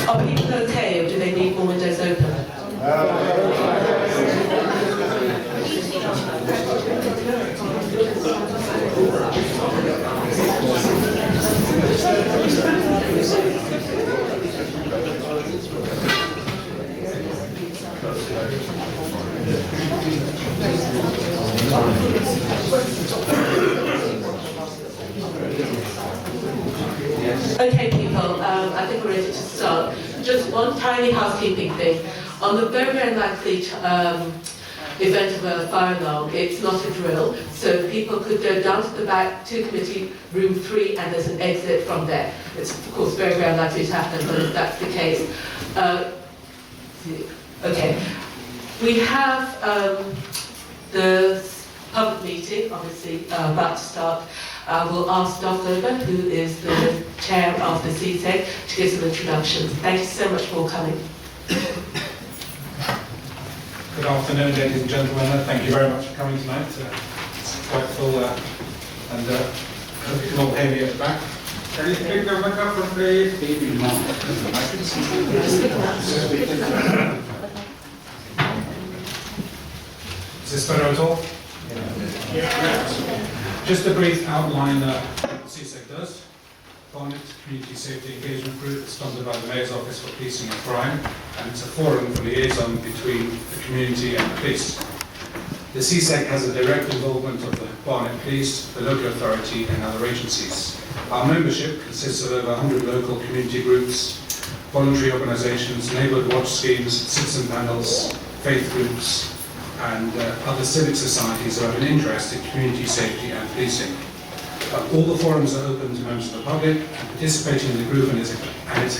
Are people okay, or do they need more windows open? Okay, people, I think we're ready to start. Just one tiny housekeeping thing. On the very, very likely event of a fire alarm, it's not a drill, so people could go down to the back to committee room 3, and there's an exit from there. It's, of course, very, very unlikely to happen, but if that's the case. Okay. We have the public meeting, obviously, about to start. We'll ask Dr. who is the chair of the CSEC, to give some introductions. Thank you so much for coming. Good afternoon, ladies and gentlemen. Thank you very much for coming tonight. It's quite full, and hope you can all hear me at the back. Can you speak the microphone, please? Is this better at all? Yeah. Just a brief outline of what the CSEC does. Barnet Community Safety Engagement Group is funded by the Mayor's Office for Policing and Crime, and it's a forum for liaison between the community and the police. The CSEC has a direct involvement of the Barnet Police, the local authority and other agencies. Our membership consists of over 100 local community groups, voluntary organisations, neighbourhood watch schemes, citizen panels, faith groups and other civic societies that have an interest in community safety and policing. All the forums are open to members of the public, and participating in the group and its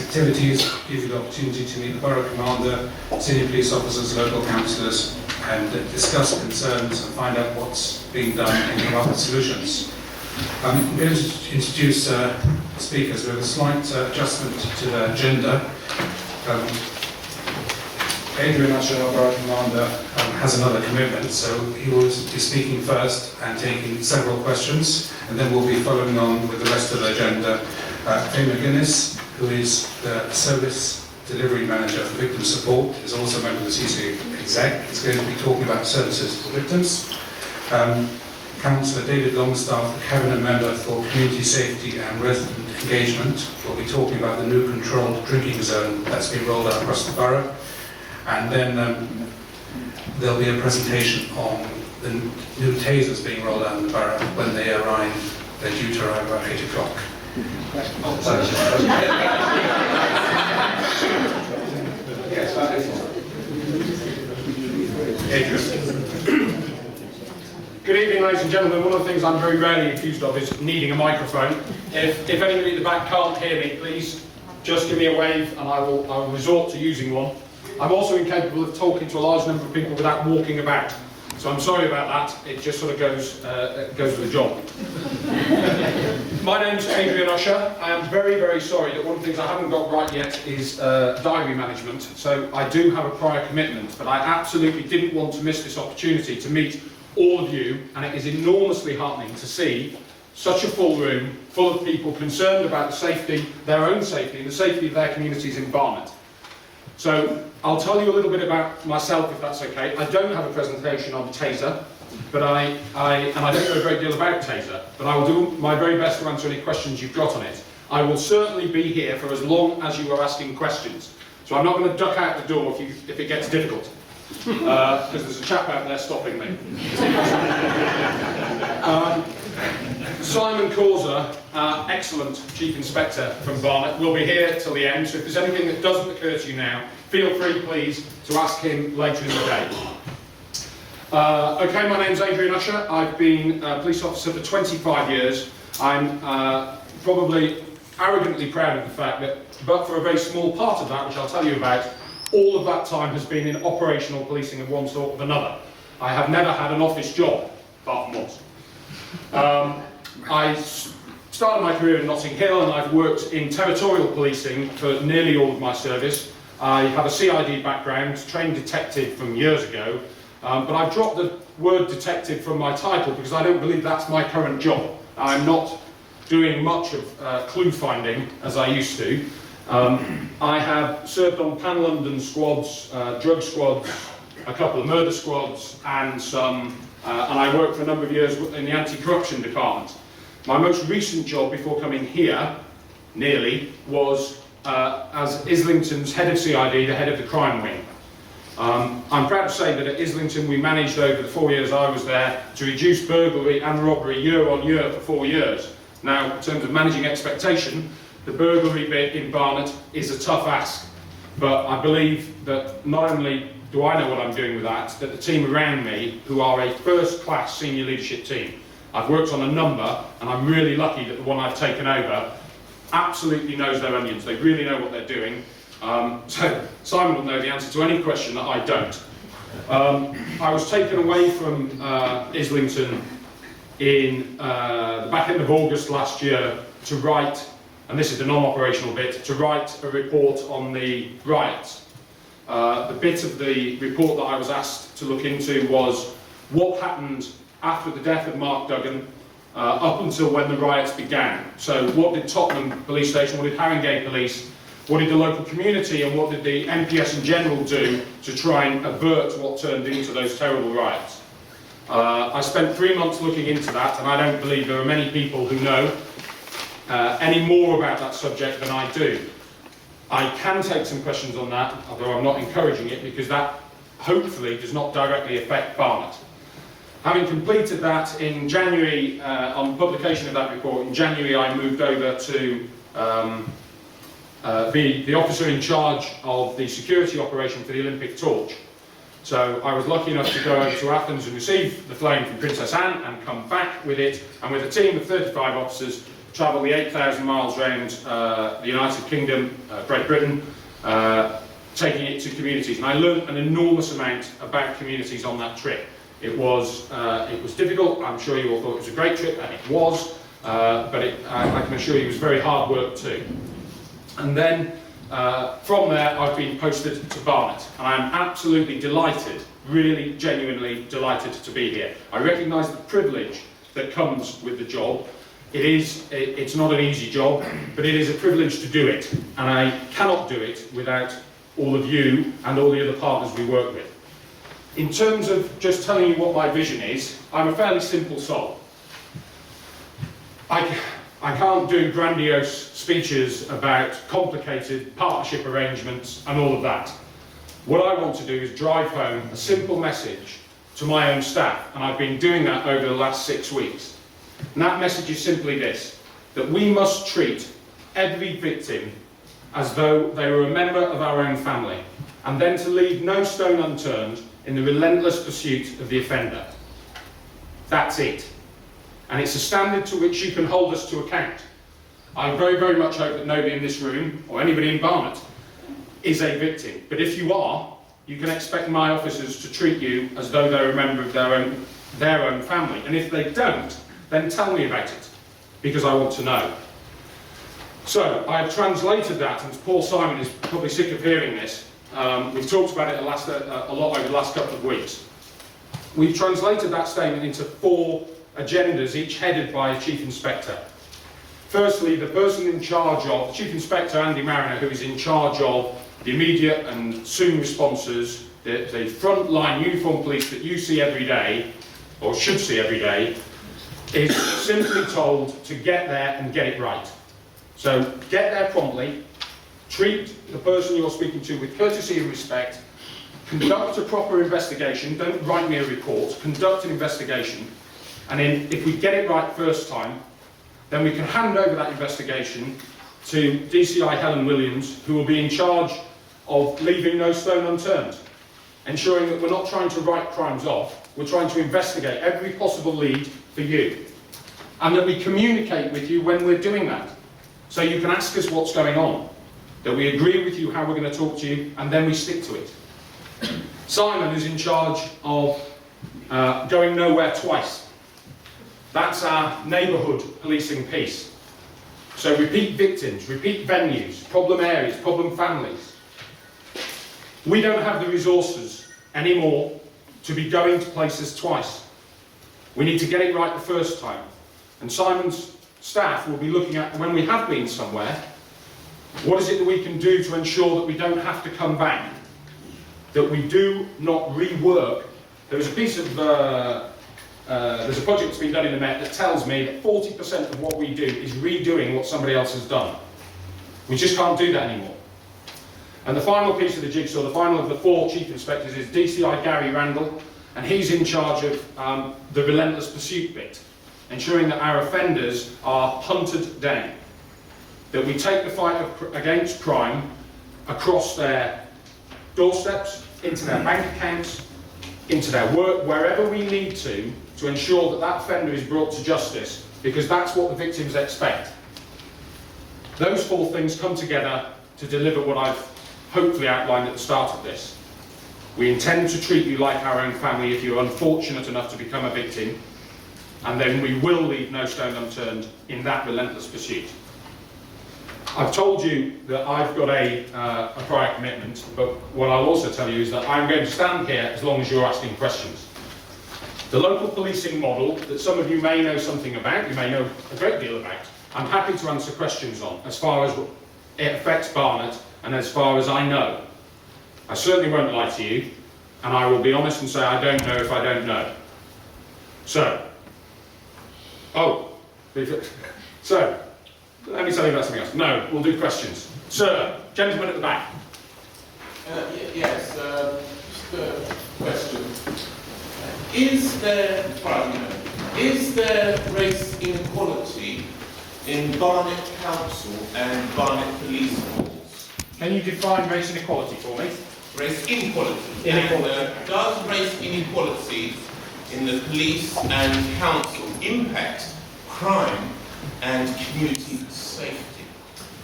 activities give you the opportunity to meet the borough commander, senior police officers, local councillors, and discuss concerns and find out what's being done and come up with solutions. I'm going to introduce speakers with a slight adjustment to the agenda. Adrian, Usher, our Borough Commander, has another commitment, so he will be speaking first and taking several questions, and then we'll be following on with the rest of the agenda. Faye McGuinness, who is the Service Delivery Manager for Victim Support, is also a member of the CC Exec. He's going to be talking about services for victims. Councillor David Longstaff, the Cabinet Member for Community Safety and Resident Engagement, will be talking about the new controlled drinking zone that's been rolled out across the borough. And then there'll be a presentation on the new tasers being rolled out in the borough when they arrive. They're due to arrive about 8 o'clock. Good evening, ladies and gentlemen. One of the things I'm very rarely accused of is needing a microphone. If anybody at the back can't hear me, please just give me a wave and I will resort to using one. I'm also incapable of talking to a large number of people without walking about. So I'm sorry about that, it just sort of goes with the job. My name's Adrian Usher. I am very, very sorry that one of the things I haven't got right yet is diary management. So I do have a prior commitment, but I absolutely didn't want to miss this opportunity to meet all of you, and it is enormously heartening to see such a full room full of people concerned about the safety, their own safety, and the safety of their communities in Barnet. So I'll tell you a little bit about myself, if that's okay. I don't have a presentation on Taser, but I don't know a great deal about Taser, but I will do my very best to answer any questions you've got on it. I will certainly be here for as long as you are asking questions. So I'm not going to duck out the door if it gets difficult, because there's a chap out there stopping me. Simon Causer, excellent Chief Inspector from Barnet, will be here till the end, so if there's anything that doesn't occur to you now, feel free, please, to ask him later in the day. Okay, my name's Adrian Usher. I've been a police officer for 25 years. I'm probably arrogantly proud of the fact that, but for a very small part of that, which I'll tell you about, all of that time has been in operational policing of one sort or another. I have never had an office job, apart from once. I started my career in Notting Hill, and I've worked in territorial policing for nearly all of my service. I have a CID background, trained detective from years ago, but I've dropped the word detective from my title because I don't believe that's my current job. I'm not doing much of clue finding as I used to. I have served on Pan London squads, drug squads, a couple of murder squads, and I worked for a number of years in the anti-corruption department. My most recent job before coming here, nearly, was as Islington's head of CID, the head of the crime wing. I'm proud to say that at Islington we managed over the 4 years I was there to reduce burglary and robbery year on year for 4 years. Now, in terms of managing expectation, the burglary bit in Barnet is a tough ask, but I believe that not only do I know what I'm doing with that the team around me, who are a first-class senior leadership team, I've worked on a number, and I'm really lucky that the one I've taken over absolutely knows their onions. They really know what they're doing. So Simon will know the answer to any question that I don't. I was taken away from Islington in the back end of August last year to write, and this is the non-operational bit, to write a report on the riots. The bit of the report that I was asked to look into was what happened after the death of Mark Duggan up until when the riots began. So what did Tottenham Police Station, what did Haringey Police, what did the local community and what did the MPS in general do to try and avert what turned into those terrible riots? I spent 3 months looking into that, and I don't believe there are many people who know any more about that subject than I do. I can take some questions on that, although I'm not encouraging it, because that hopefully does not directly affect Barnet. Having completed that in January, on publication of that report, in January I moved over to be the officer in charge of the security operation for the Olympic Torch. So I was lucky enough to go over to Athens and receive the flame from Princess Anne and come back with it, and with a team of 35 officers, travel the 8,000 miles around the United Kingdom, Great Britain, taking it to communities. And I learned an enormous amount about communities on that trip. It was difficult. I'm sure you all thought it was a great trip, and it was, but I can assure you it was very hard work too. And then from there I've been posted to Barnet, and I'm absolutely delighted, really genuinely delighted to be here. I recognise the privilege that comes with the job. It's not an easy job, but it is a privilege to do it, and I cannot do it without all of you and all the other partners we work with. In terms of just telling you what my vision is, I'm a fairly simple soul. I can't do grandiose speeches about complicated partnership arrangements and all of that. What I want to do is drive home a simple message to my own staff, and I've been doing that over the last 6 weeks. And that message is simply this, that we must treat every victim as though they were a member of our own family, and then to leave no stone unturned in the relentless pursuit of the offender. That's it. And it's a standard to which you can hold us to account. I very, very much hope that nobody in this room, or anybody in Barnet, is a victim. But if you are, you can expect my officers to treat you as though they're a member of their own family. And if they don't, then tell me about it, because I want to know. So, I have translated that, and Paul Simon is probably sick of hearing this. We've talked about it a lot over the last couple of weeks. We've translated that statement into 4 agendas, each headed by a Chief Inspector. Firstly, the person in charge of, Chief Inspector Andy Mariner, who is in charge of the immediate and soon responses, the front-line uniformed police that you see every day, or should see every day, is simply told to get there and get it right. So get there promptly, treat the person you're speaking to with courtesy and respect, conduct a proper investigation, don't write me a report, conduct an investigation, and then if we get it right first time, then we can hand over that investigation to DCI Helen Williams, who will be in charge of leaving no stone unturned, ensuring that we're not trying to write crimes off, we're trying to investigate every possible lead for you, and that we communicate with you when we're doing that, so you can ask us what's going on, that we agree with you how we're going to talk to you, and then we stick to it. Simon is in charge of going nowhere twice. That's our neighbourhood policing piece. So repeat victims, repeat venues, problem areas, problem families. We don't have the resources anymore to be going to places twice. We need to get it right the first time. And Simon's staff will be looking at when we have been somewhere, What is it that we can do to ensure that we don't have to come back? That we do not rework. There was a piece of, there's a project that's been done in the Met that tells me that 40% of what we do is redoing what somebody else has done. We just can't do that anymore. And the final piece of the jigsaw, the final of the 4 chief inspectors, is DCI Gary Randall, and he's in charge of the relentless pursuit bit, ensuring that our offenders are hunted down, that we take the fight against crime across their doorsteps, into their bank accounts, into their work, wherever we need to ensure that that offender is brought to justice, because that's what the victims expect. Those 4 things come together to deliver what I've hopefully outlined at the start of this. We intend to treat you like our own family if you're unfortunate enough to become a victim, and then we will leave no stone unturned in that relentless pursuit. I've told you that I've got a prior commitment, but what I'll also tell you is that I'm going to stand here as long as you're asking questions. The local policing model that some of you may know something about, you may know a great deal about, I'm happy to answer questions on as far as it affects Barnet and as far as I know. I certainly won't lie to you, and I will be honest and say I don't know if I don't know. So, let me tell you about something else. No, we'll do questions. Sir, gentleman at the back. Yes, just a question. Is there race inequality in Barnet Council and Barnet Police Force? Can you define race inequality for me? Race inequality. Inequality. And, does race inequality in the police and council impact crime and community safety?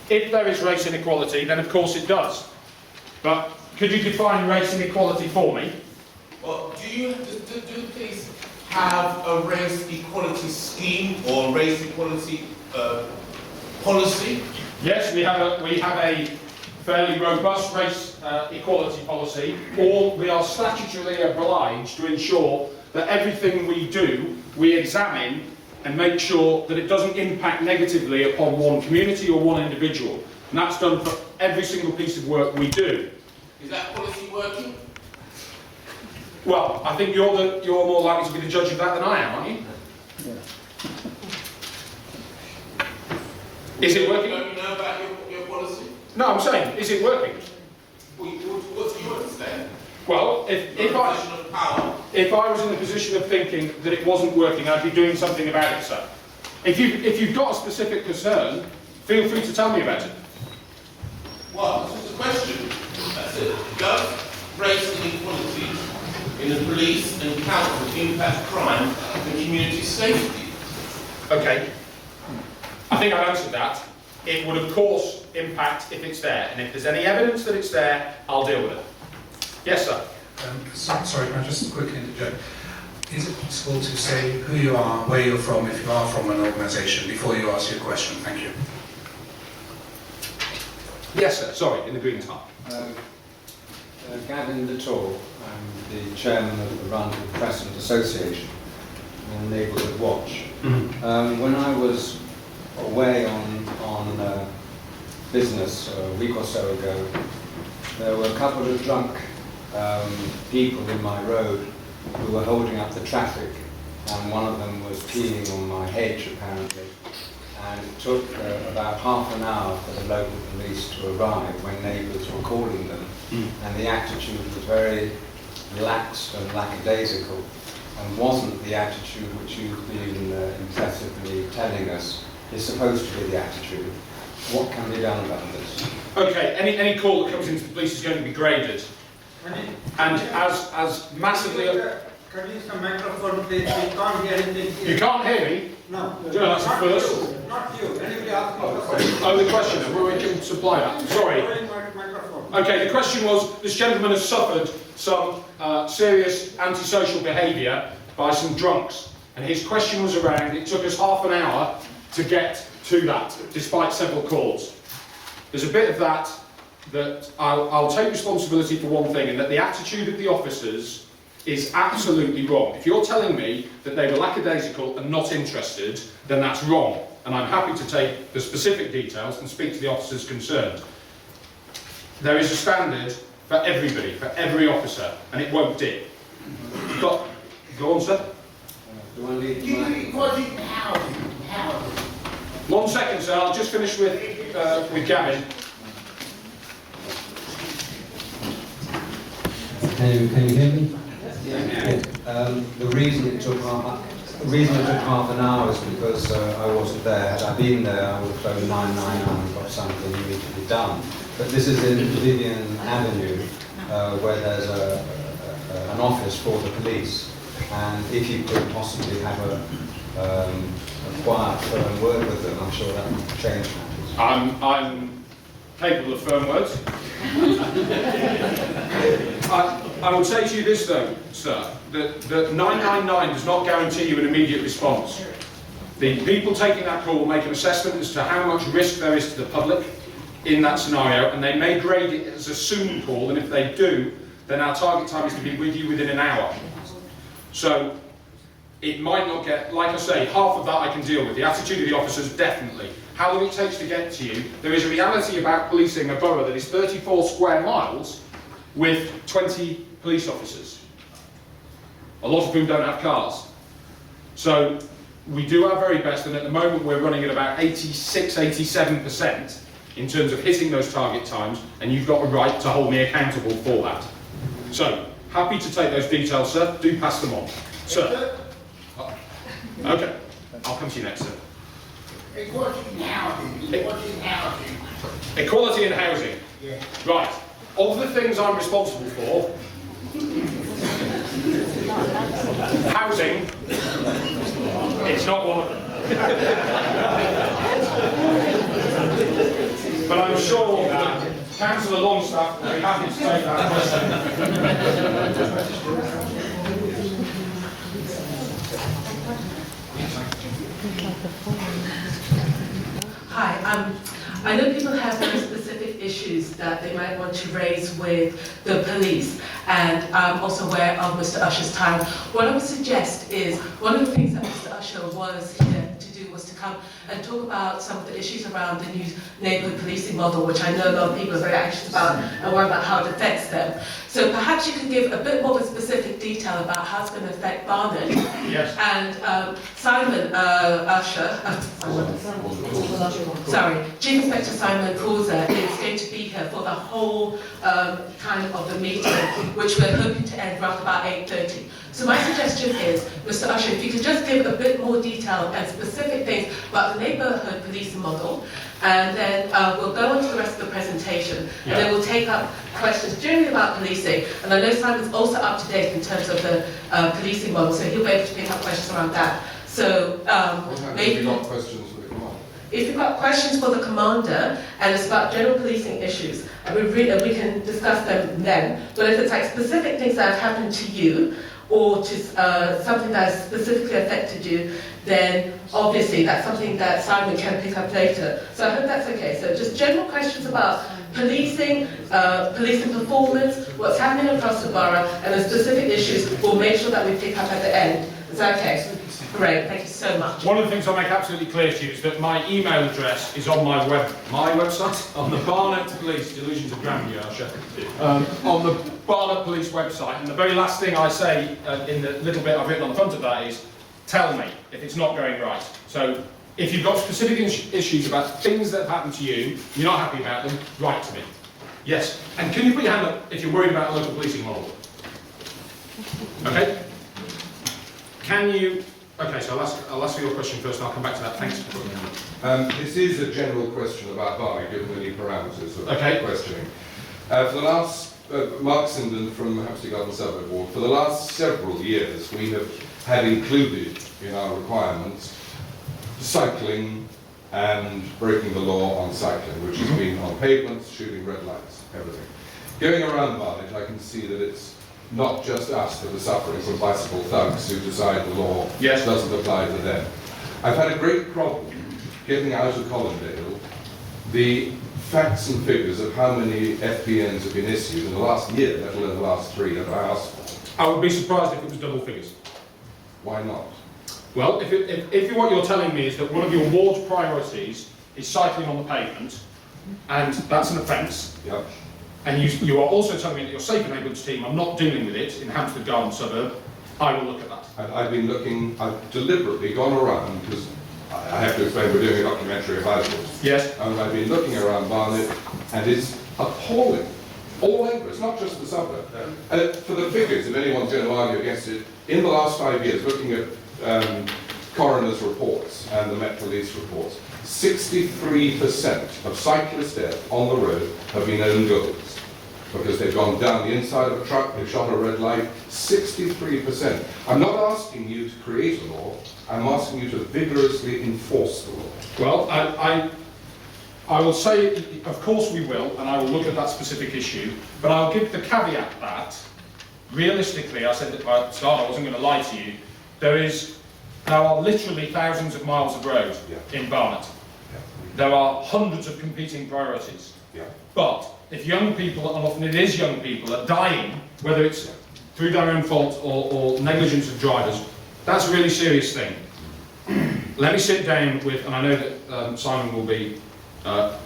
If there is race inequality, then of course it does. But could you define race inequality for me? Well, do the police have a race equality scheme or race equality policy? Yes, we have a fairly robust race equality policy, or we are statutorily obliged to ensure that everything we do, we examine and make sure that it doesn't impact negatively upon one community or one individual. And that's done for every single piece of work we do. Is that policy working? Well, I think you're more likely to be the judge of that than I am, aren't you? Yeah. Is it working? Don't you know about your policy? No, I'm saying, is it working? What do you understand? Well, if I was in the position of thinking that it wasn't working, I'd be doing something about it, sir. If you've got a specific concern, feel free to tell me about it. Well, this is a question. That's it. Does race inequality in the police and council impact crime and community safety? Okay. I think I've answered that. It would, of course, impact if it's there, and if there's any evidence that it's there, I'll deal with it. Yes, sir. Sorry, can I just quickly interject? Is it possible to say who you are, where you're from, if you are from an organisation, before you ask your question? Thank you. Yes, sir. Sorry, in the green top. Gavin Little, I'm the chairman of the Barnet Crescent Association and Neighbourhood Watch. When I was away on business a week or so ago, there were a couple of drunk people in my road who were holding up the traffic, and one of them was peeing on my hedge apparently, and it took about half an hour for the local police to arrive when neighbours were calling them, and the attitude was very relaxed and lackadaisical, and wasn't the attitude which you've been impressively telling us is supposed to be the attitude. What can be done about this? Okay, any call that comes into the police is going to be graded. And as massively... Can you use the microphone, please? We can't hear anything. You can't hear me? No. Do you know that's the first? You, not you. Anybody ask me a question? Oh, the question, well, we can supply that. Sorry. Microphone. Okay, the question was, this gentleman has suffered some serious antisocial behaviour by some drunks. And his question was around, it took us half an hour to get to that, despite several calls. There's a bit of that I'll take responsibility for one thing, and that the attitude of the officers is absolutely wrong. If you're telling me that they were lackadaisical and not interested, then that's wrong. and I'm happy to take the specific details and speak to the officers concerned. There is a standard for everybody, for every officer, and it won't dip. But, go on, sir. Do I leave my... Housing. 1 second, sir. I'll just finish with Gavin. Can you hear me? Yeah. The reason it took half an hour is because I wasn't there. Had I been there, I would have phoned 999 and got something immediately done. But this is in Vivian Avenue, where there's an office for the police. And if you could possibly have a quiet, firm word with them, I'm sure that would change matters. I'm capable of firm words. I would say to you this though, sir, that 999 does not guarantee you an immediate response. The people taking that call will make an assessment as to how much risk there is to the public in that scenario, and they may grade it as a soon call, and if they do, then our target time is to be with you within an hour. So it might not get, like I say, half of that I can deal with. The attitude of the officers, definitely. How long it takes to get to you, there is a reality about policing a borough that is 34 square miles with 20 police officers, a lot of whom don't have cars. So we do our very best, and at the moment we're running at about 86, 87% in terms of hitting those target times, and you've got a right to hold me accountable for that. So, happy to take those details, sir. Do pass them on. Sir. Okay, I'll come to you next, sir. Equality in housing. Equality in housing. Equality in housing. Yeah. Right. Of the things I'm responsible for, housing, it's not one of them. But I'm sure that Councillor Longstaff will be happy to take that question. Hi, I know people have very specific issues that they might want to raise with the police, and I'm also aware of Mr. Usher's time. What I would suggest is, one of the things that Mr. Usher was here to do was to come and talk about some of the issues around the new neighbourhood policing model, which I know a lot of people are very anxious about and worry about how it affects them. So perhaps you could give a bit more of a specific detail about how it's going to affect Barnet. Yes. And Simon Usher, sorry, Chief Inspector Simon Causer is going to be here for the whole time of the meeting, which we're hoping to end around about 8:30. So my suggestion is, Mr. Usher, if you could just give a bit more detail and specific things about the neighbourhood policing model, and then we'll go on to the rest of the presentation, and then we'll take up questions generally about policing. And I know Simon's also up to date in terms of the policing model, so he'll be able to pick up questions around that. So maybe you've got questions for the commander. If you've got questions for the commander and it's about general policing issues, we can discuss them then. But if it's like specific things that have happened to you, or to something that has specifically affected you, then obviously that's something that Simon can pick up later. So I hope that's okay. So just general questions about policing, policing performance, what's happening across the borough, and the specific issues we'll make sure that we pick up at the end. Is that okay? Great, thank you so much. One of the things I'll make absolutely clear to you is that my email address is on my website, on the Barnet Police, Delusions of Grandeur, on the Barnet Police website, and the very last thing I say in the little bit I've written on the front of that is, tell me if it's not going right. So if you've got specific issues about things that have happened to you, you're not happy about them, write to me. Yes, and can you put your hand up if you're worried about a local policing model? Okay? Can you... Okay, so I'll ask you your question first and I'll come back to that. Thanks for putting it in. This is a general question about Barnet, given the new parameters of questioning. For the last, Mark Sinden from Hampstead Garden Suburb Board, for the last several years we have had included in our requirements cycling and breaking the law on cycling, which has been on pavements, shooting red lights, everything. Going around Barnet, I can see that it's not just us that are suffering from bicycle thugs who decide the law doesn't apply to them. I've had a great problem getting out of Colindale the facts and figures of how many FPNs have been issued in the last year, let alone the last 3 that I asked for. I would be surprised if it was double figures. Why not? Well, if what you're telling me is that one of your ward's priorities is cycling on the pavement, and that's an offence, Yep. and you are also telling me that your Safer Neighbourhoods team are not dealing with it in Hampstead Garden suburb, I will look at that. I've been looking, I've deliberately gone around, because I have to explain, we're doing a documentary of Adrian. Yes. And I've been looking around Barnet, and it's appalling. All over, it's not just the suburb. For the figures, if anyone's going to argue against it, in the last 5 years, looking at coroner's reports and the Met Police reports, 63% of cyclist deaths on the road have been own goals. Because they've gone down the inside of a truck, they've shot a red light, 63%. I'm not asking you to create a law, I'm asking you to vigorously enforce the law. Well, I will say, of course we will, and I will look at that specific issue, but I'll give the caveat that, realistically, I said at the start, I wasn't going to lie to you, there are literally thousands of miles of road in Barnet. There are hundreds of competing priorities. But if young people, and often it is young people, are dying, whether it's through their own fault or negligence of drivers, that's a really serious thing. Let me sit down with, and I know that Simon will be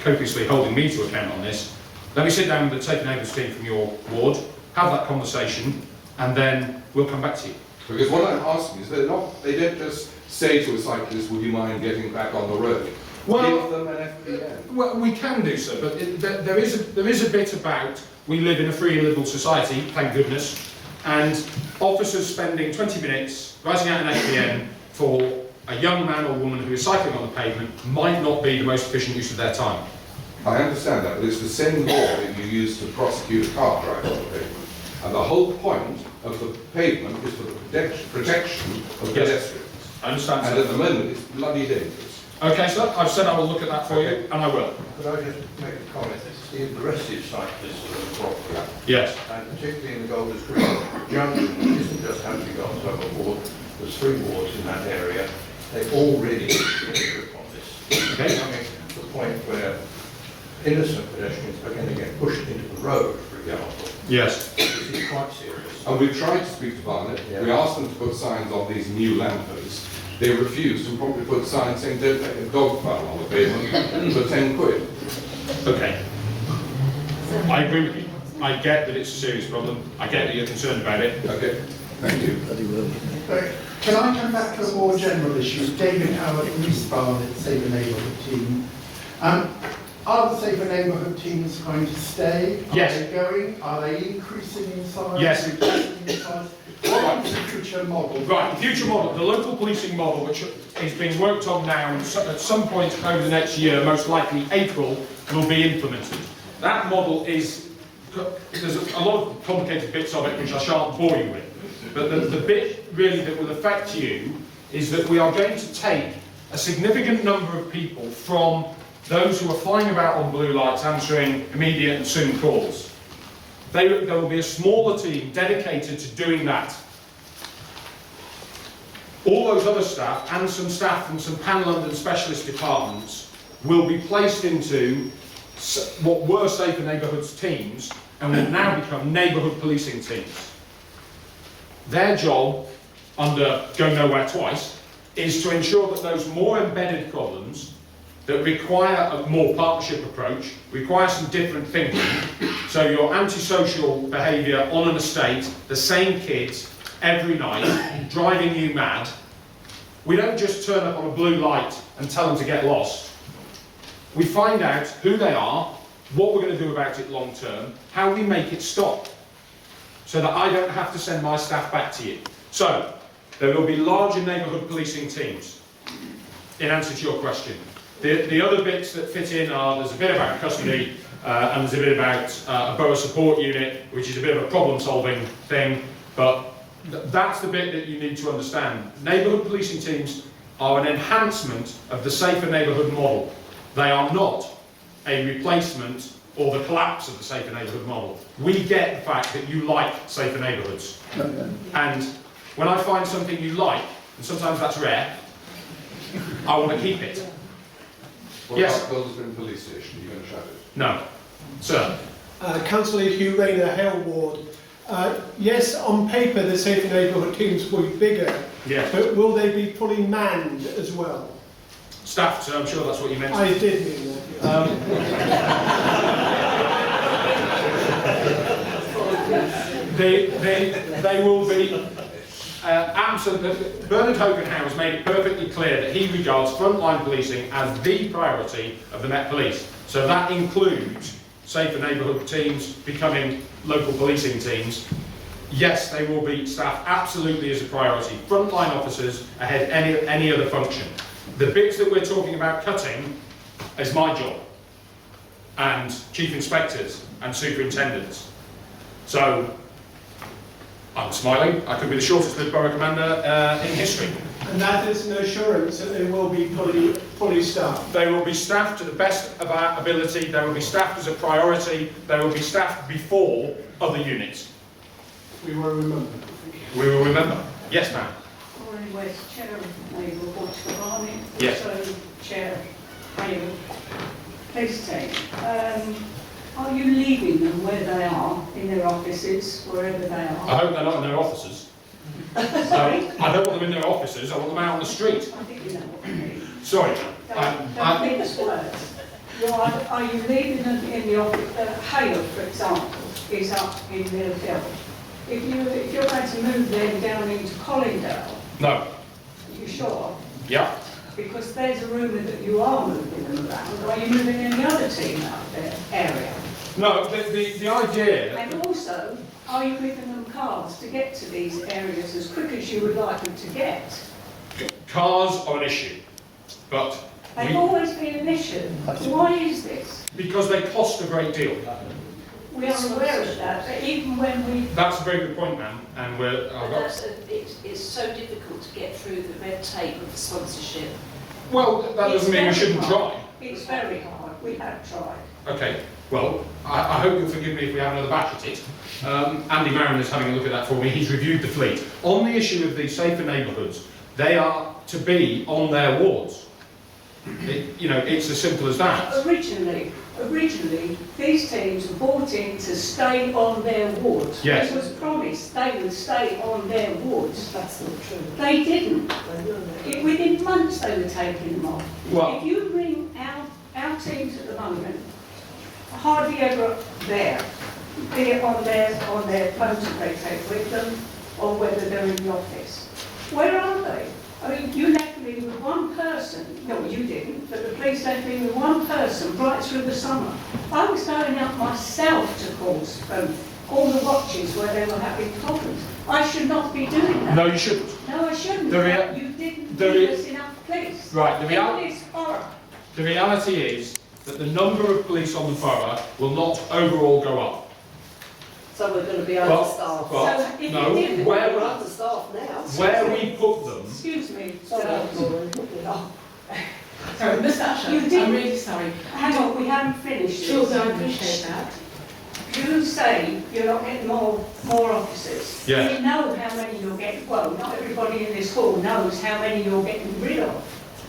copiously holding me to account on this. Let me sit down with the Safer Neighbourhoods team from your ward, have that conversation, and then we'll come back to you. Because what I'm asking is, they don't just say to a cyclist, would you mind getting back on the road? Well, give them an FPN. Well, we can do so, but there is a bit about, we live in a free and liberal society, thank goodness, and officers spending 20 minutes writing out an FPN for a young man or woman who is cycling on the pavement might not be the most efficient use of their time. I understand that, but it's the same law that you use to prosecute a car driver on the pavement. And the whole point of the pavement is for the protection of pedestrians. I understand, and sir. at the moment, it's bloody dangerous. Okay, sir, I've said I will look at that for you, and I will. Could I just make a comment? It's the aggressive cyclists that are the problem. Yes. And particularly in the Golders Green Junction, which isn't just Hampstead Garden Suburb ward, there's 3 wards in that area. They all really need to get a grip on this. Okay. Coming to the point where innocent pedestrians are going to get pushed into the road, for example. Yes. This is quite serious. And we've tried to speak to Barnet. Yeah. We asked them to put signs on these new lampposts. They refused and probably put signs saying don't take a dog fowl on the pavement for 10 quid. Okay. I agree with you. I get that it's a serious problem. I get that you're concerned about it. Okay, thank you. Can I come back to a more general issue? David Howard from East Barnet, Safer Neighbourhood team. Are the Safer Neighbourhood teams going to stay? Yes. Are they going? Are they increasing in size? Yes. Reducing in size? What is the future model? Right, the future model, the local policing model, which is being worked on now, and at some point over the next year, most likely April, will be implemented. That model is, there's a lot of complicated bits of it which I shan't bore you with, but the bit really that will affect you is that we are going to take a significant number of people from those who are flying about on blue lights answering immediate and soon calls. There will be a smaller team dedicated to doing that. All those other staff, and some staff from some Pan London specialist departments, will be placed into what were Safer Neighbourhoods teams, and will now become neighbourhood policing teams. Their job, under Go Nowhere Twice, is to ensure that those more embedded problems that require a more partnership approach, require some different thinking. So your antisocial behaviour on an estate, the same kids every night, driving you mad. We don't just turn up on a blue light and tell them to get lost. We find out who they are, what we're going to do about it long term, how we make it stop, so that I don't have to send my staff back to you. So, there will be larger neighbourhood policing teams, in answer to your question. The other bits that fit in are, there's a bit about custody, and there's a bit about a borough support unit, which is a bit of a problem-solving thing, but that's the bit that you need to understand. Neighbourhood policing teams are an enhancement of the Safer Neighbourhood model. They are not a replacement or the collapse of the Safer Neighbourhood model. We get the fact that you like Safer Neighbourhoods. And when I find something you like, and sometimes that's rare, I want to keep it. What Yes. about Golders Police Station? Are you going to shut it? No. Sir? Councillor Hugh Rayner, Hale Ward. Yes, on paper the Safer Neighbourhood teams will be bigger, Yeah. But will they be fully manned as well? Staffed, so I'm sure that's what you meant. I did mean that. They will be absolutely. Bernard Hogan has made it perfectly clear that he regards frontline policing as the priority of the Met Police. So that includes safer neighbourhood teams becoming local policing teams. Yes, they will be staffed absolutely as a priority. Frontline officers ahead any other function. The bits that we're talking about cutting is my job, and chief inspectors and superintendents. So I'm smiling. I could be the shortest lived borough commander in history. And that is an assurance that they will be fully staffed. They will be staffed to the best of our ability. They will be staffed as a priority. They will be staffed before other units. We will remember. We will remember. Yes, ma'am. Maureen West, Chair of Neighbourhood Watch for Barnet, Yes. also Chair of Police Team. Are you leaving them where they are, in their offices, wherever they I are? hope they're not in their offices. Sorry? I don't want them in their offices. I want them out on the street. I think you know what I mean. Sorry. Don't mix words. Are you leaving them in the office? Hale, for example, is up in Millfield. If you're going to move them down into Collindale, No. are you sure? Yeah. Because there's a rumour that you are moving them around. Are you moving any other team out there area? No. The idea. And also, are you giving them cars to get to these areas as quick as you would like them to get? Cars are an issue, but They've always been an issue. Why is this? because they cost a great deal. We are aware of that, but even when we... That's a very good point, ma'am. And we're. It's so difficult to get through the red tape of the sponsorship. Well, that doesn't mean we shouldn't try. It's very hard. We have tried. Okay. Well, I hope you'll forgive me if we have another bash at it. Andy Marron is having a look at that for me. He's reviewed the fleet. On the issue of the safer neighbourhoods, they are to be on their wards. It's as simple as that. Originally, these teams were brought in to stay on their wards. Yes. It was promised they would stay on their wards. That's not true. They didn't. Within months they were taking them off. Well- If you bring our teams at the moment, hardly ever there, be it on their phones that they take with them, or whether they're in the office. Where are they? I mean, you left me with one person, no you didn't, but the police left me with one person right through the summer. I was going out myself to calls from all the watches where they were having problems. I should not be doing that. No, you shouldn't. No, I shouldn't. You didn't give us enough police. Right, It's horror. the reality is that the number of police on the borough will not overall go up. So we're going to be Well, understaffed. well, So if no, you did- where- We're understaffed now. Where we put them, Excuse me. Sorry, Maureen. Oh, Sorry, Mr. Usher, You did- I'm really sorry. hang on, we haven't finished. Sure, this. I appreciate that. You say you're not getting more officers. Yes. You know how many you're getting, well, not everybody in this hall knows how many you're getting rid of.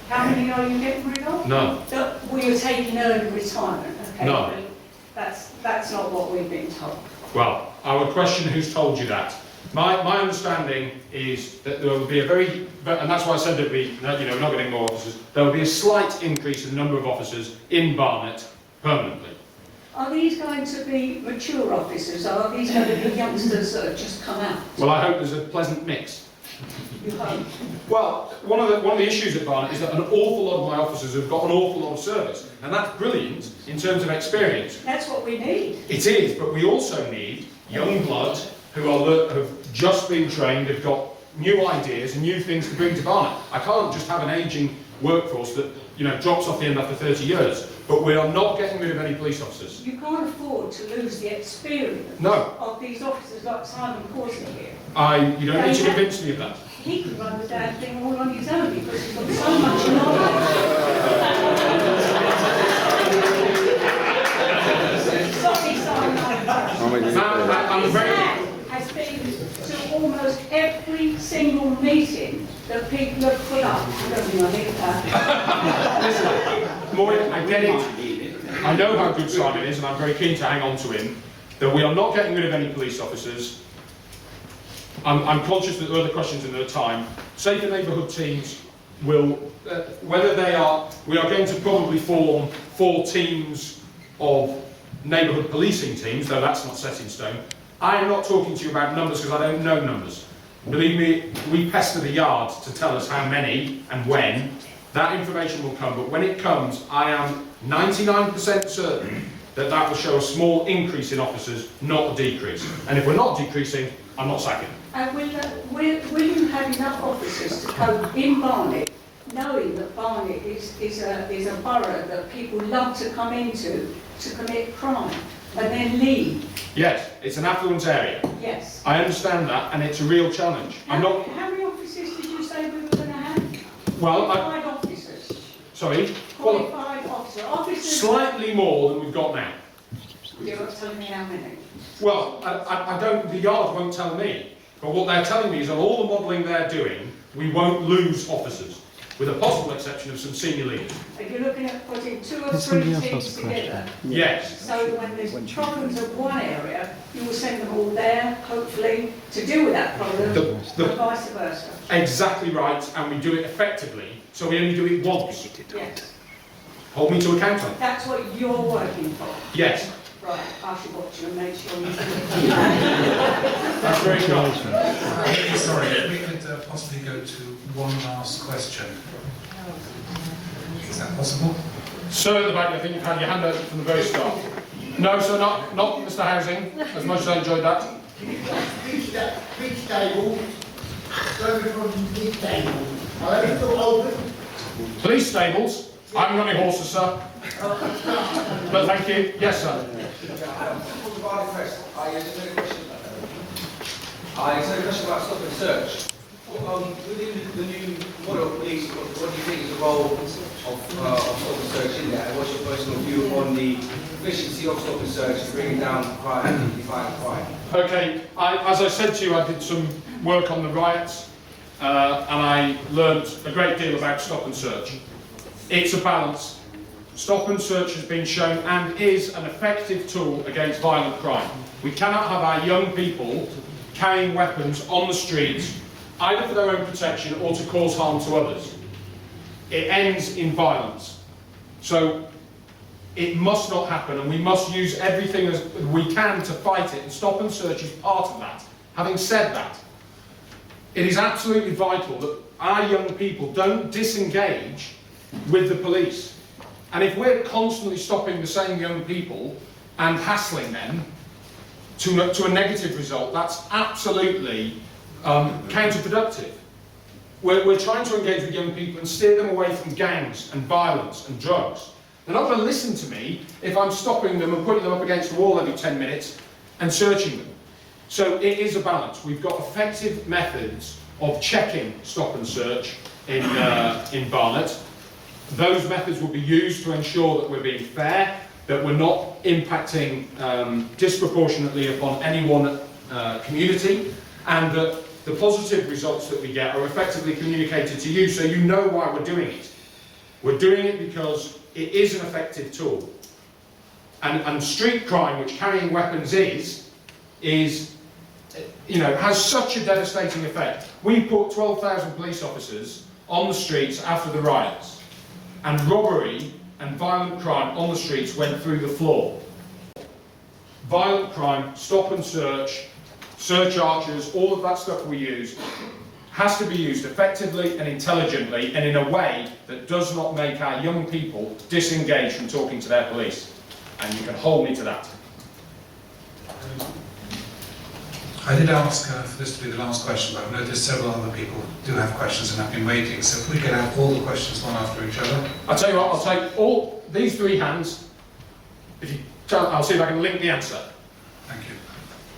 How many are you getting rid of? none. That we are taking early retirement, okay? No. That's not what we've been told. Well, I would question who's told you that. My understanding is that there will be and that's why I said that we're not getting more officers. There will be a slight increase in the number of officers in Barnet permanently. Are these going to be mature officers, or are these going to be youngsters that have just come out? Well, I hope there's a pleasant mix. You hope? Well, one of the issues at Barnet is that an awful lot of my officers have got an awful lot of service, and that's brilliant in terms of experience. That's what we need. It is, but we also need young blood who have just been trained, have got new ideas and new things to bring to Barnet. I can't just have an ageing workforce that drops off the end after 30 years. But we are not getting rid of any police officers. You can't afford to lose the experience No. of these officers like Simon Corson here. You don't need to convince me of that. He could run the damn thing all on his own because he's got so much knowledge. Sorry, Simon. I'm very... Man has been to almost every single meeting that people have put up. I don't think I need that. Maureen, I get it. I know how good Simon is, and I'm very keen to hang on to him. That we are not getting rid of any police officers. I'm conscious that there are other questions in the time. Safer neighbourhood teams will, whether they are, we are going to probably form 4 teams of neighbourhood policing teams, though that's not set in stone. I am not talking to you about numbers because I don't know numbers. Believe me, we pester the yard to tell us how many and when. That information will come, but when it comes, I am 99% certain that that will show a small increase in officers, not a decrease. And if we're not decreasing, I'm not sacking. And will you have enough officers to cope in Barnet, knowing that Barnet is a borough that people love to come into to commit crime and then leave? Yes, it's an affluent area. Yes. I understand that, and it's a real challenge. How many officers did you say we were going to have? Well, qualified officers. Sorry? Qualified officers. Slightly more than we've got now. You're not telling me how many? Well, I don't, the yard won't tell me. But what they're telling me is on all the modelling they're doing, we won't lose officers, with a possible exception of some senior leaders. Are you looking at putting 2 or 3 teams together? Yes. So when there's problems of one area, you will send them all there, hopefully, to deal with that problem, and vice versa. Exactly right, and we do it effectively, so we only do it once. Yes. Hold me to account on it. That's what you're working for. Yes. Right, I should watch you and make sure you do That's very kind. Sorry, if we could possibly go to one last question. Is that possible? Sir at the back, I think you've had your hand up from the very start. No, sir, not Mr. Housing, as much as I enjoyed that. Big stable, going from big stable. I only thought open. Police stables. I'm running horses, sir. But thank you. Yes, sir. I just had a question about stop and search. Within the new Borough Police, what do you think is the role of stop and search in there? And what's your personal view on the efficiency of stop and search and bringing down crime and defining crime? Okay, as I said to you, I did some work on the riots and I learned a great deal about stop and search. It's a balance. Stop and search has been shown and is an effective tool against violent crime. We cannot have our young people carrying weapons on the streets, either for their own protection or to cause harm to others. It ends in violence. So it must not happen, and we must use everything as we can to fight it, and stop and search is part of that. Having said that, it is absolutely vital that our young people don't disengage with the police. And if we're constantly stopping the same young people and hassling them to a negative result, that's absolutely counterproductive. We're trying to engage with young people and steer them away from gangs and violence and drugs. They're not going to listen to me if I'm stopping them and putting them up against the wall every 10 minutes and searching them. So it is a balance. We've got effective methods of checking stop and search in Barnet. Those methods will be used to ensure that we're being fair, that we're not impacting disproportionately upon any one community, and that the positive results that we get are effectively communicated to you so you know why we're doing it. We're doing it because it is an effective tool. And street crime, which carrying weapons is, has such a devastating effect. We put 12,000 police officers on the streets after the riots. And robbery and violent crime on the streets went through the floor. Violent crime, stop and search archers, all of that stuff we use, has to be used effectively and intelligently and in a way that does not make our young people disengage from talking to their police. And you can hold me to that. I did ask for this to be the last question, but I've noticed several other people do have questions and have been waiting. So if we could have all the questions one after each other. I'll tell you what, I'll take all these 3 hands. I'll see if I can link the answer. Thank you.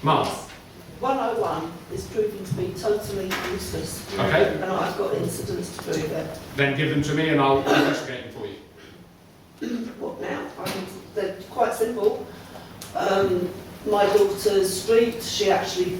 Mark. 101 is proving to be totally useless. Okay. And I've got incidents to prove it. Then give them to me and I'll investigate them for you. What now? They're quite simple. My daughter's street, she actually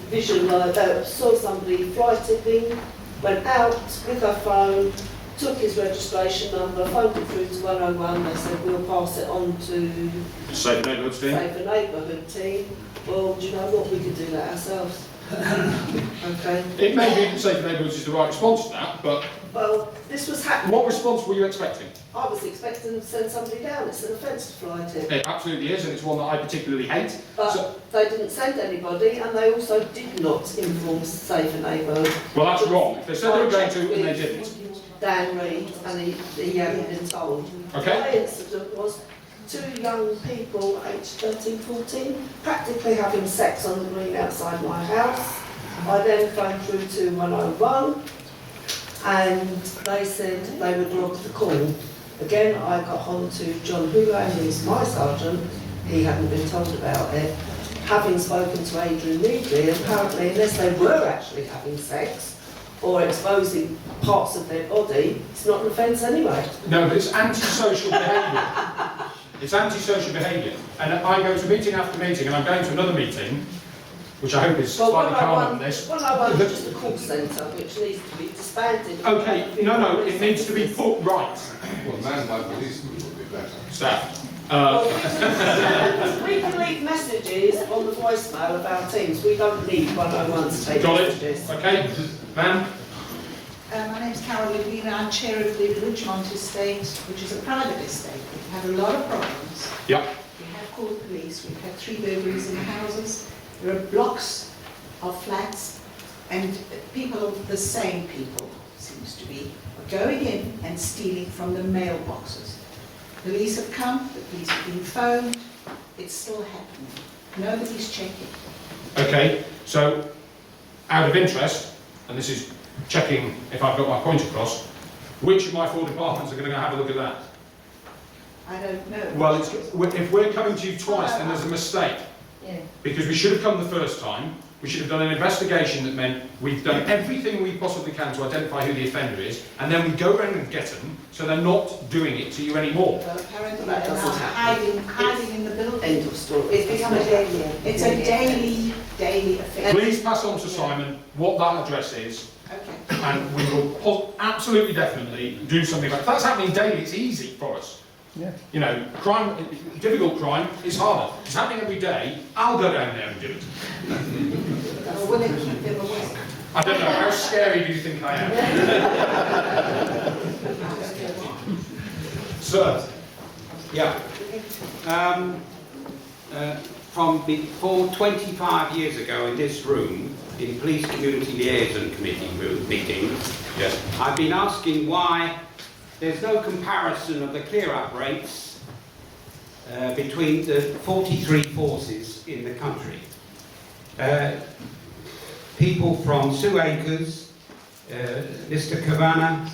saw somebody fly tipping, went out with her phone, took his registration number, phoned it through to 101, they said we'll pass it on to Safer Neighbourhood team. Safer Neighbourhood team. Well, do you know what, we could do that ourselves. Okay. It may be safer neighbourhoods is the right response to that, but Well, this was happening. what response were you expecting? I was expecting to send somebody down. It's an offence to fly to. It absolutely is, and it's one that I particularly hate. But they didn't send anybody, and they also did not inform Safer Neighbourhood. Well, that's wrong. If they said they were going to, and they didn't. Dan Reid, and he hadn't been told. Okay. My incident was 2 young people, aged 13, 14, practically having sex on the green outside my house. I then phoned through to 101, and they said they would log the call. Again, I got on to John Hugo, who's my sergeant. He hadn't been told about it. Having spoken to Adrian Needley, apparently, unless they were actually having sex or exposing parts of their body, it's not an offence anyway. No, but it's antisocial behaviour. It's antisocial behaviour. And I go to meeting after meeting, and I'm going to another meeting, which I hope is slightly calmer than this. 101 is just a call centre, which needs to be disbanded. Okay, no, it needs to be put right. Well, man by policeman would be better. Staff. We can leave messages on the voicemail of our teams. We don't need 101 to take Got messages. it? Okay, ma'am. My name's Carol Levina. I'm chair of the Richmond estate, which is a private estate. We've had a lot of problems. Yep. We have called police. We've had 3 burglaries in the houses. There are blocks of flats, and people, the same people, seems to be, are going in and stealing from the mailboxes. Police have come, the police have been phoned, it's still happening. Nobody's checking. Okay, so out of interest, and this is checking if I've got my point across, which of my 4 departments are going to have a look at that? I don't know. Well, if we're coming to you twice, then there's a mistake. Yeah. Because we should have come the first time, we should have done an investigation that meant we've done everything we possibly can to identify who the offender is, and then we go around and get them, so they're not doing it to you anymore. Well, apparently That they're doesn't now hiding in the building. End of story. It's become a daily. It's a daily affair. Please pass on to Simon what that address is, Okay. and we will absolutely definitely do something about it. If that's happening daily, it's easy for us. Yeah. You know, crime, difficult crime is harder. It's happening every day. I'll go down there and do it. Or will they keep them away? I don't know, how scary do you think I am? Sir. Yeah. From before 25 years ago in this room, in Police Community Liaison Committee meetings, yes, I've been asking why there's no comparison of the clear-up rates between the 43 forces in the country. People from Sue Acres, Mr. Kavanagh,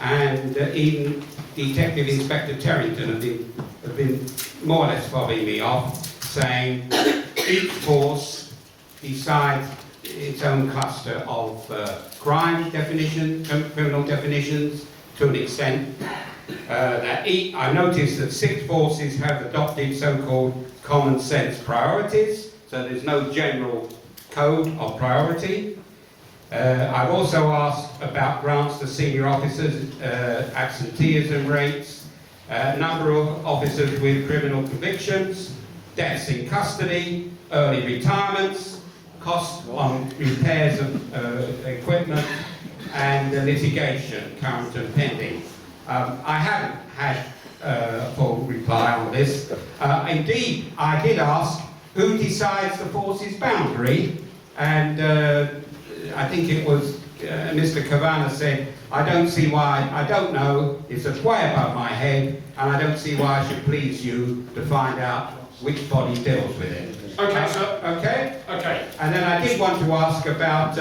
and even Detective Inspector Terrington have been more or less fobbing me off, saying each force decides its own cluster of crime definitions, criminal definitions, to an extent. I noticed that 6 forces have adopted so-called common sense priorities, so there's no general code of priority. I've also asked about grants to senior officers, absenteeism rates, number of officers with criminal convictions, deaths in custody, early retirements, costs on repairs of equipment, and litigation, current and pending. I haven't had a full reply on this. Indeed, I did ask who decides the force's boundary, and I think it was Mr. Kavanagh said, I don't see why, I don't know, it's way above my head, and I don't see why I should please you to find out which body deals with it. Okay, sir. Okay? Okay. And then I did want to ask about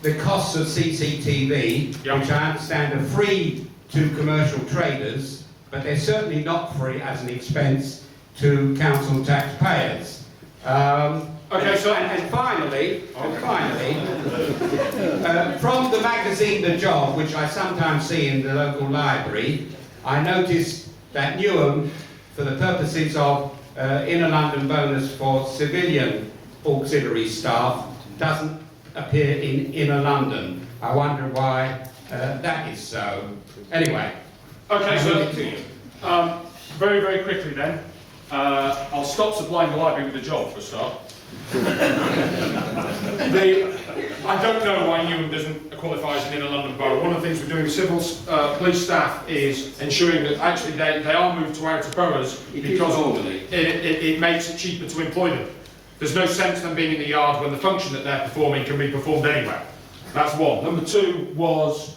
the costs of CCTV, which I understand are free to commercial traders, but they're certainly not free as an expense to council taxpayers. Okay, so and finally, from the magazine The Job, which I sometimes see in the local library, I noticed that Newham, for the purposes of inner London bonus for civilian auxiliary staff, doesn't appear in inner London. I wonder why that is so. Anyway, okay, I'll so leave it to you. very, very quickly then. I'll stop supplying the library with a job for a start. I don't know why Newham doesn't qualify as an inner London borough. One of the things we're doing with civil police staff is ensuring that actually they are moved to outer boroughs because it makes it cheaper to employ them. There's no sense them being in the yard when the function that they're performing can be performed anywhere. That's one. Number two was,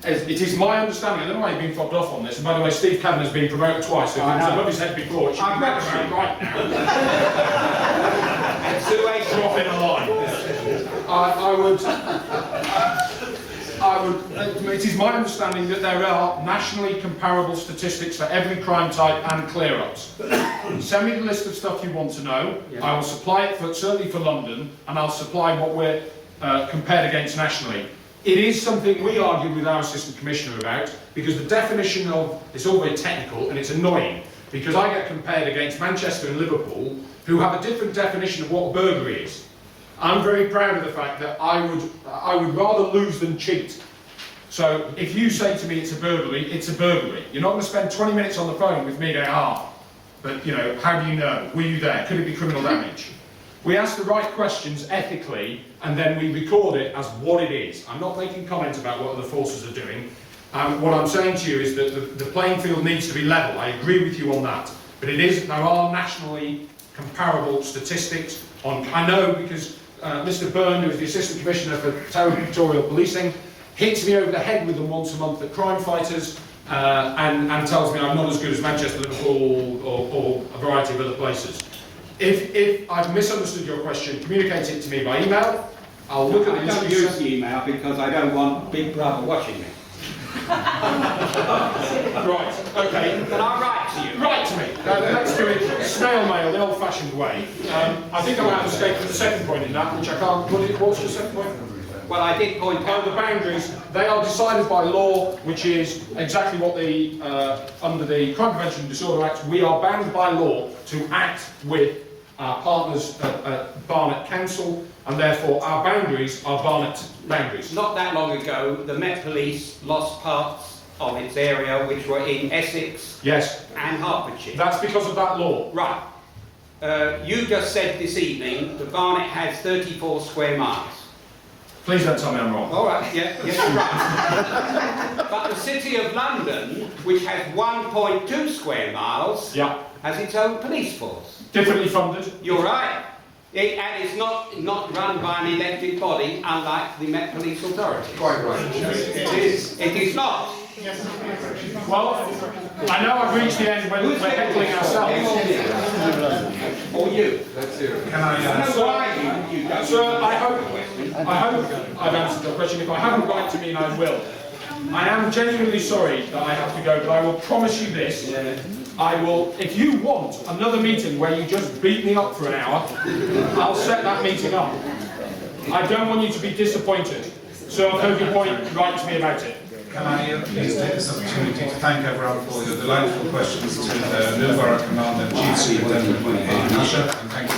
it is my understanding, I don't know why you've been fobbed off on this, and by the way, Steve Cavan has been promoted twice, so if he was above his head before, it should be promoted right now. Drop in a line. It is my understanding that there are nationally comparable statistics for every crime type and clear-ups. Send me the list of stuff you want to know. Yeah. I will supply it, certainly for London, and I'll supply what we're compared against nationally. It is something we argued with our Assistant Commissioner about, because the definition of, it's all very technical and it's annoying, because I get compared against Manchester and Liverpool, who have a different definition of what a burglary is. I'm very proud of the fact that I would rather lose than cheat. So if you say to me it's a burglary, it's a burglary. You're not going to spend 20 minutes on the phone with me going, but you know, how do you know? Were you there? Could it be criminal damage? We ask the right questions ethically, and then we record it as what it is. I'm not making comments about what other forces are doing. What I'm saying to you is that the playing field needs to be level. I agree with you on that. But there are nationally comparable statistics on, I know because Mr. Byrne, who is the Assistant Commissioner for Territorial Policing, hits me over the head with them once a month at Crime Fighters and tells me I'm not as good as Manchester, Liverpool or a variety of other places. If I've misunderstood your question, communicate it to me by email. I'll look at the I don't use the email because I don't want Big Brother watching me. Right, okay. Can I write to you? Write to me. Let's do it snail mail, the old-fashioned way. I think I might have escaped the second point in that, which I can't. What's your second point? Well, I did point out the boundaries. They are decided by law, which is exactly what under the Crime Prevention and Disorder Act, we are bound by law to act with our partners at Barnet Council, and therefore our boundaries are Barnet boundaries. Not that long ago, the Met Police lost parts of its area which were in Essex and Hertfordshire. That's because of that law. Right. You just said this evening that Barnet has 34 square miles. Please don't tell me I'm wrong. All right, yes, you're right. But the City of London, which has 1.2 square miles, has its own police force. Differently funded. You're right. And it's not run by an elected body, unlike the Met Police Authority. Quite right. It is not. Well, I know I've reached the end when we're heckling ourselves. Or you. Let's hear it. Can I answer? Sir, I hope I've answered your question. If I haven't got it to me, I will. I am genuinely sorry that I have to go, but I will promise you this. I will, if you want another meeting where you just beat me up for an hour, I'll set that meeting up. I don't want you to be disappointed. So I've heard your point, write to me about it. Can I please take this opportunity to thank everyone for your delightful questions to the new Borough Commander, Chief Superintendent Usher, and thank you